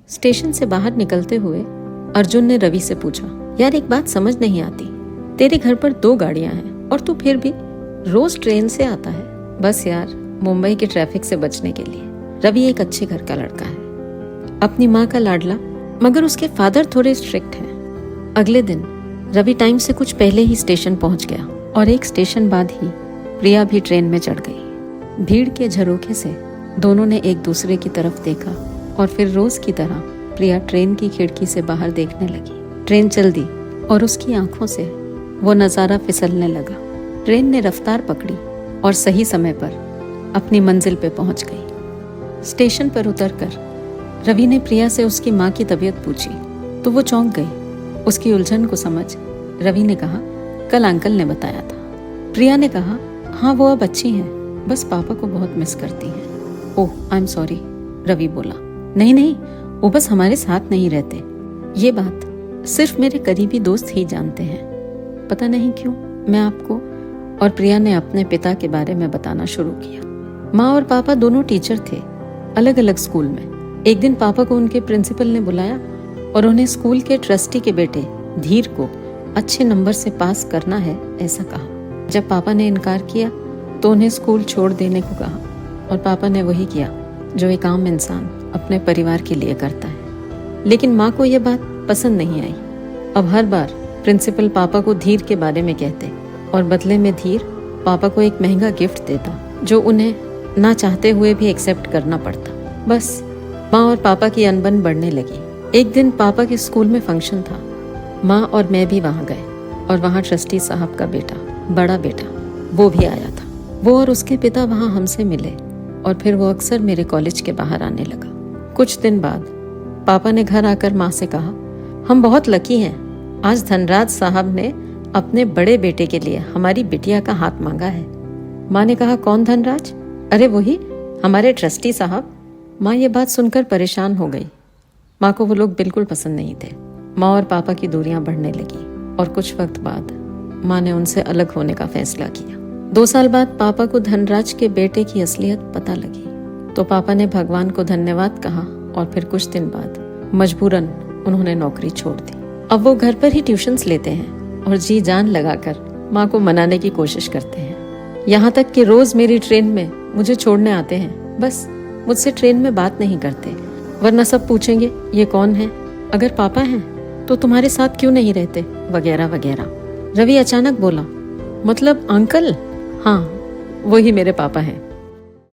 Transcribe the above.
Station से बाहर निकलते हुए अर्जुन ने रवि से पूछा, यार एक बात समझ नहीं आती, तेरे घर पर 2 गाड़ियां हैं और तू फिर भी रोज ट्रेन से आता है। बस यार, मुंबई के ट्रैफिक से बचने के लिए। रवि एक अच्छे घर का लड़का है, अपनी माँ का लाडला, मगर उसके फादर थोड़े स्ट्रिक्ट हैं। अगले दिन रवि टाइम से कुछ पहले ही स्टेशन पहुंच गया और एक स्टेशन बाद ही प्रिया भी ट्रेन में चढ़ गई। भीड़ के झरोखे से दोनों ने एक दूसरे की तरफ देखा और फिर रोज की तरह प्रिया ट्रेन की खिड़की से बाहर देखने लगी। ट्रेन चल दी और उसकी आंखों से वो नज़ारा फिसलने लगा। ट्रेन ने रफ्तार पकड़ी और सही समय पर अपनी मंजिल पे पहुंच गई। स्टेशन पर उतरकर रवि ने प्रिया से उसकी माँ की तबीयत पूछी तो वो चौंक गई। उसकी उलझन को समझ रवि ने कहा, कल अंकल ने बताया था। प्रिया ने कहा, हाँ वो अब अच्छी हैं, बस पापा को बहुत मिस करती हैं। ओह आई एम सॉरी, रवि बोला। नहीं, वो बस हमारे साथ नहीं रहते। ये बात सिर्फ मेरे करीबी दोस्त ही जानते हैं। पता नहीं क्यों मैं आपको और प्रिया ने अपने पिता के बारे में बताना शुरू किया। माँ और पापा दोनों टीचर थे, अलग अलग स्कूल में। एक दिन पापा को उनके प्रिंसिपल ने बुलाया और उन्हें स्कूल के ट्रस्टी के बेटे धीर को अच्छे नंबर से पास करना है ऐसा कहा। जब पापा ने इनकार किया तो उन्हें स्कूल छोड़ देने को कहा और पापा ने वही किया जो एक आम इंसान अपने परिवार के लिए करता है। लेकिन माँ को यह बात पसंद नहीं आई। अब हर बार प्रिंसिपल पापा को धीर के बारे में कहते और बदले में धीर पापा को एक महंगा गिफ्ट देता जो उन्हें ना चाहते हुए भी एक्सेप्ट करना पड़ता। बस माँ और पापा की अनबन बढ़ने लगी। एक दिन पापा के स्कूल में फंक्शन था। माँ और मैं भी वहाँ गए और वहाँ ट्रस्टी साहब का बेटा, बड़ा बेटा, वो भी आया था। वो और उसके पिता वहाँ हमसे मिले और फिर वो अक्सर मेरे कॉलेज के बाहर आने लगा। कुछ दिन बाद पापा ने घर आकर माँ से कहा, हम बहुत लकी हैं, आज धनराज साहब ने अपने बड़े बेटे के लिए हमारी बिटिया का हाथ मांगा है। माँ ने कहा, कौन धनराज? अरे वही, हमारे ट्रस्टी साहब। माँ ये बात सुनकर परेशान हो गई। माँ को वो लोग बिल्कुल पसंद नहीं थे। माँ और पापा की दूरियां बढ़ने लगी और कुछ वक्त बाद माँ ने उनसे अलग होने का फैसला किया। 2 साल बाद पापा को धनराज के बेटे की असलियत पता लगी तो पापा ने भगवान को धन्यवाद कहा और फिर कुछ दिन बाद मजबूरन उन्होंने नौकरी छोड़ दी। अब वो घर पर ही ट्यूशन्स लेते हैं और जी जान लगाकर माँ को मनाने की कोशिश करते हैं। यहाँ तक कि रोज मेरी ट्रेन में मुझे छोड़ने आते हैं। बस मुझसे ट्रेन में बात नहीं करते, वरना सब पूछेंगे ये कौन है, अगर पापा हैं तो तुम्हारे साथ क्यों नहीं रहते, वगैरह वगैरह। रवि अचानक बोला, मतलब अंकल? हाँ, वही मेरे पापा हैं।